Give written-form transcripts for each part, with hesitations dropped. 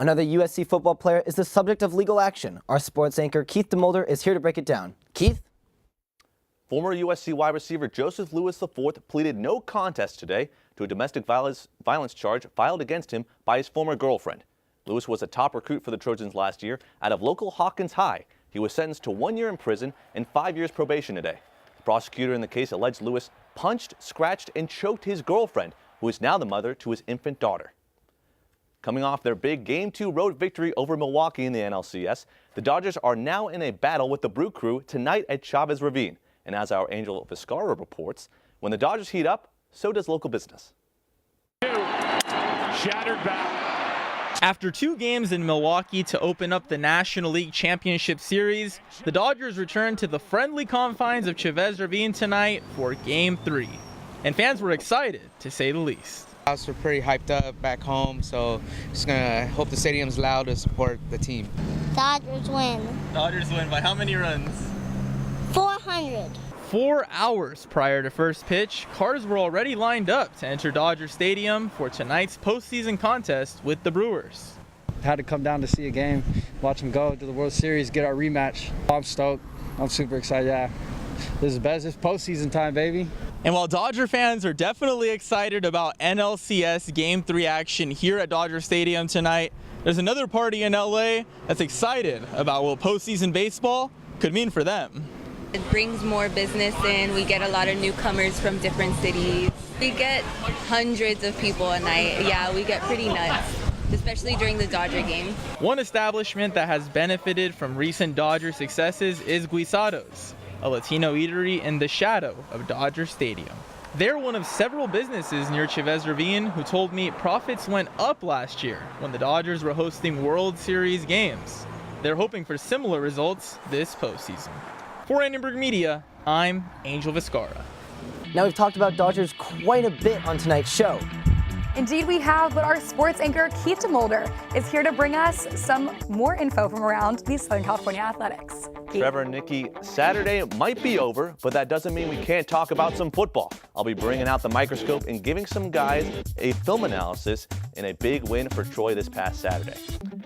Another USC football player is the subject of legal action. Our sports anchor Keith Demolder is here to break it down. Keith? Former USC wide receiver Joseph Lewis IV pleaded no contest today to a domestic violence charge filed against him by his former girlfriend. Lewis was a top recruit for the Trojans last year out of local Hawkins High. He was sentenced to 1 year in prison and 5 years probation today. The prosecutor in the case alleged Lewis punched, scratched, and choked his girlfriend, who is now the mother to his infant daughter. Coming off their big Game 2 road victory over Milwaukee in the NLCS, the Dodgers are now in a battle with the Brew Crew tonight at Chavez Ravine. And as our Angel Viscara reports, when the Dodgers heat up, so does local business. Shattered back. After 2 games in Milwaukee to open up the National League Championship Series, the Dodgers return to the friendly confines of Chavez Ravine tonight for Game 3. And fans were excited, to say the least. We're pretty hyped up back home, so just gonna hope the stadium's loud to support the team. Dodgers win. Dodgers win by how many runs? 400. 4 hours prior to first pitch, cars were already lined up to enter Dodger Stadium for tonight's postseason contest with the Brewers. Had to come down to see a game, watch them go to the World Series, get our rematch. I'm stoked. I'm super excited. Yeah, this is the best. It's postseason time, baby. And while Dodger fans are definitely excited about NLCS Game 3 action here at Dodger Stadium tonight, there's another party in LA that's excited about what postseason baseball could mean for them. It brings more business in. We get a lot of newcomers from different cities. We get hundreds of people a night. Yeah, we get pretty nuts, especially during the Dodger game. One establishment that has benefited from recent Dodger successes is Guisado's, a Latino eatery in the shadow of Dodger Stadium. They're one of several businesses near Chavez Ravine who told me profits went up last year when the Dodgers were hosting World Series games. They're hoping for similar results this postseason. For Annenberg Media, I'm Angel Viscara. Now we've talked about Dodgers quite a bit on tonight's show. Indeed we have, but our sports anchor Keith Demolder is here to bring us some more info from around the Southern California Athletics. Keith. Trevor and Nikki, Saturday might be over, but that doesn't mean we can't talk about some football. I'll be bringing out the microscope and giving some guys a film analysis in a big win for Troy this past Saturday.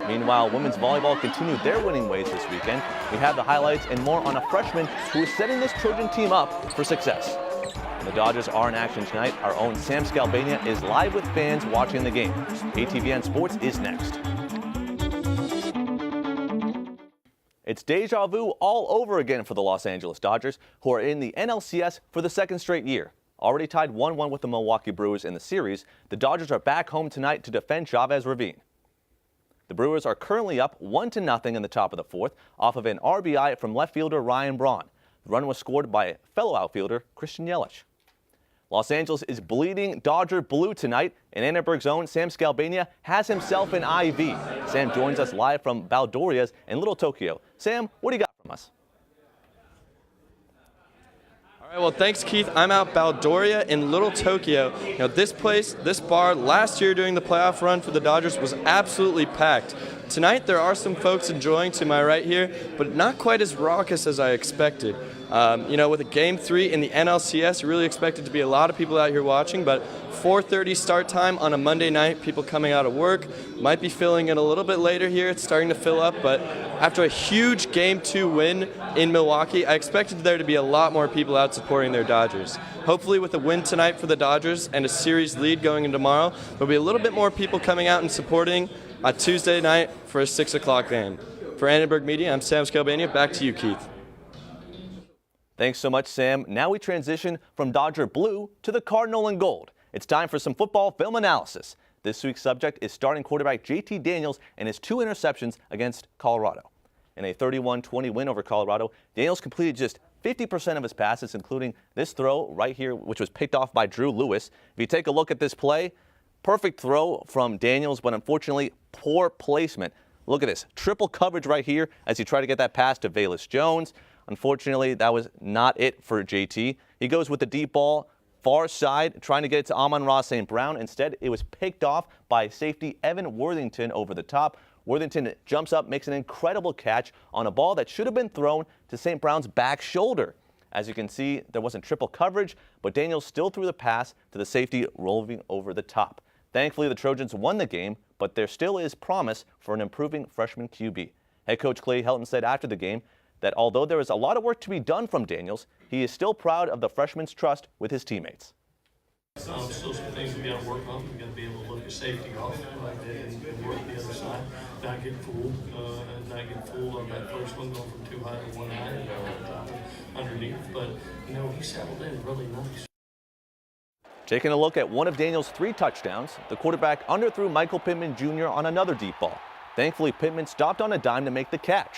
Meanwhile, women's volleyball continued their winning ways this weekend. We have the highlights and more on a freshman who is setting this Trojan team up for success. The Dodgers are in action tonight. Our own Sam Skalbania is live with fans watching the game. ATVN Sports is next. It's deja vu all over again for the Los Angeles Dodgers, who are in the NLCS for the second straight year. Already tied 1-1 with the Milwaukee Brewers in the series, the Dodgers are back home tonight to defend Chavez Ravine. The Brewers are currently up 1-0 in the top of the fourth off of an RBI from left fielder Ryan Braun. The run was scored by fellow outfielder Christian Yelich. Los Angeles is bleeding Dodger blue tonight, and Annenberg's own Sam Skalbania has himself an IV. Sam joins us live from Valdoria's in Little Tokyo. Sam, what do you got from us? All right, well, thanks, Keith. I'm out Baldoria in Little Tokyo. You know, this place, this bar, last year during the playoff run for the Dodgers was absolutely packed. Tonight, there are some folks enjoying to my right here, but not quite as raucous as I expected. You know, with a Game 3 in the NLCS, you really expected to be a lot of people out here watching, but 4:30 start time on a Monday night, people coming out of work, might be filling it a little bit later here. It's starting to fill up, but after a huge Game 2 win in Milwaukee, I expected there to be a lot more people out supporting their Dodgers. Hopefully with a win tonight for the Dodgers and a series lead going into tomorrow, there'll be a little bit more people coming out and supporting on Tuesday night for a 6 o'clock game. For Annenberg Media, I'm Sam Skalbania. Back to you, Keith. Thanks so much, Sam. Now we transition from Dodger blue to the Cardinal and gold. It's time for some football film analysis. This week's subject is starting quarterback JT Daniels and his 2 interceptions against Colorado. In a 31-20 win over Colorado, Daniels completed just 50% of his passes, including this throw right here, which was picked off by Drew Lewis. If you take a look at this play, perfect throw from Daniels, but unfortunately poor placement. Look at this, triple coverage right here as he tried to get that pass to Velus Jones. Unfortunately, that was not it for JT. He goes with the deep ball, far side, trying to get it to Amon-Ra St. Brown. Instead, it was picked off by safety Evan Worthington over the top. Worthington jumps up, makes an incredible catch on a ball that should have been thrown to St. Brown's back shoulder. As you can see, there wasn't triple coverage, but Daniels still threw the pass to the safety rolling over the top. Thankfully, the Trojans won the game, but but there still is promise for an improving freshman QB. Head coach Clay Helton said after the game that although there is a lot of work to be done from Daniels, he is still proud of the freshman's trust with his teammates. Still some things we got to work on. We got to be able to look at safety off like that and work the other side. Not get fooled on that first one, going from too high to one high underneath. But you know, he settled in really nice. Taking a look at one of Daniels' 3 touchdowns, the quarterback underthrew Michael Pittman Jr. on another deep ball. Thankfully, Pittman stopped on a dime to make the catch.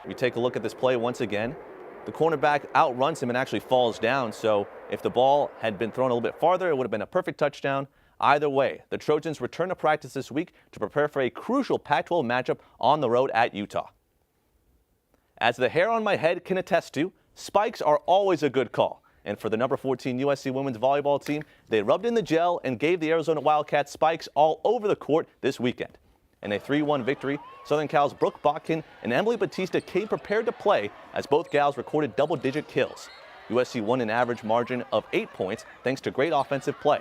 We take a look at this play once again. The cornerback outruns him and actually falls down, so if the ball had been thrown a little bit farther, it would have been a perfect touchdown. Either way, the Trojans return to practice this week to prepare for a crucial Pac-12 matchup on the road at Utah. As the hair on my head can attest to, spikes are always a good call. And for the number 14 USC women's volleyball team, they rubbed in the gel and gave the Arizona Wildcats spikes all over the court this weekend. In a 3-1 victory, Southern Cal's Brooke Botkin and Emily Batista came prepared to play as both gals recorded double-digit kills. USC won an average margin of 8 points thanks to great offensive play.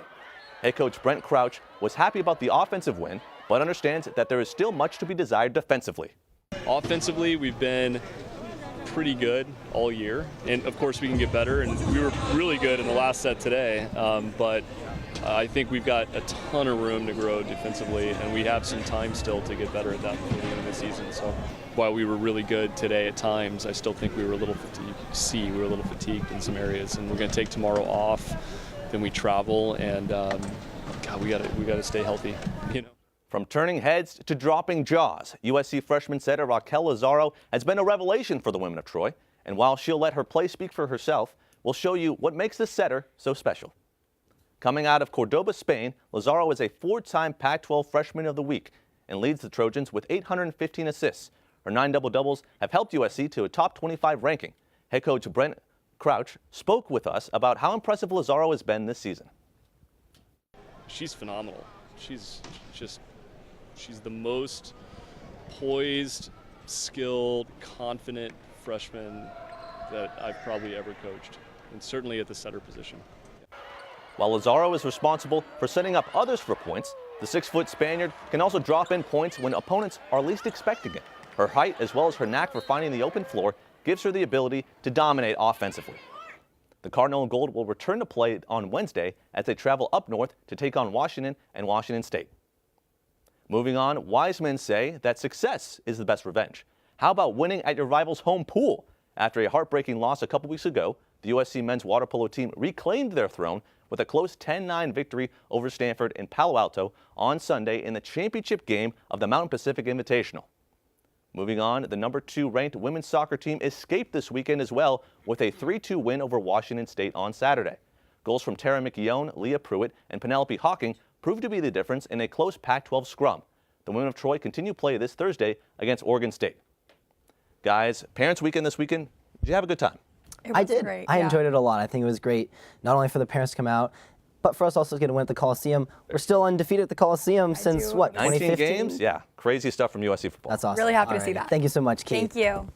Head coach Brent Crouch was happy about the offensive win, but understands that there is still much to be desired defensively. Offensively, we've been pretty good all year, and of course we can get better, and we were really good in the last set today, but I think we've got a ton of room to grow defensively, and we have some time still to get better at that before the end of the season. So while we were really good today at times, I still think we were a little fatigued in some areas, and we're going to take tomorrow off, then we travel, and God, we got to stay healthy, you know. From turning heads to dropping jaws, USC freshman setter Raquel Lazaro has been a revelation for the women of Troy, and while she'll let her play speak for herself, we'll show you what makes this setter so special. Coming out of Cordoba, Spain, Lazaro is a 4-time Pac-12 Freshman of the Week and leads the Trojans with 815 assists. Her 9 double-doubles have helped USC to a top 25 ranking. Head coach Brent Crouch spoke with us about how impressive Lazaro has been this season. She's phenomenal. She's the most poised, skilled, confident freshman that I've probably ever coached, and certainly at the setter position. While Lazaro is responsible for setting up others for points, the 6-foot Spaniard can also drop in points when opponents are least expecting it. Her height, as well as her knack for finding the open floor, gives her the ability to dominate offensively. The Cardinal and Gold will return to play on Wednesday as they travel up north to take on Washington and Washington State. Moving on, wise men say that success is the best revenge. How about winning at your rival's home pool? After a heartbreaking loss a couple weeks ago, the USC men's water polo team reclaimed their throne with a close 10-9 victory over Stanford in Palo Alto on Sunday in the championship game of the Mountain Pacific Invitational. Moving on, the number 2 ranked women's soccer team escaped this weekend as well with a 3-2 win over Washington State on Saturday. Goals from Tara McKeown, Leah Pruitt, and Penelope Hawking proved to be the difference in a close Pac-12 scrum. The women of Troy continue play this Thursday against Oregon State. Guys, Parents' Weekend this weekend, did you have a good time? I did. Great, I enjoyed it a lot. I think it was great, not only for the parents to come out, but for us also to get a win at the Coliseum. We're still undefeated at the Coliseum since, what, 19 2015? games? Yeah, crazy stuff from USC football. That's awesome. Really happy to Alrighty. see that. Thank you so much, Keith. Thank you.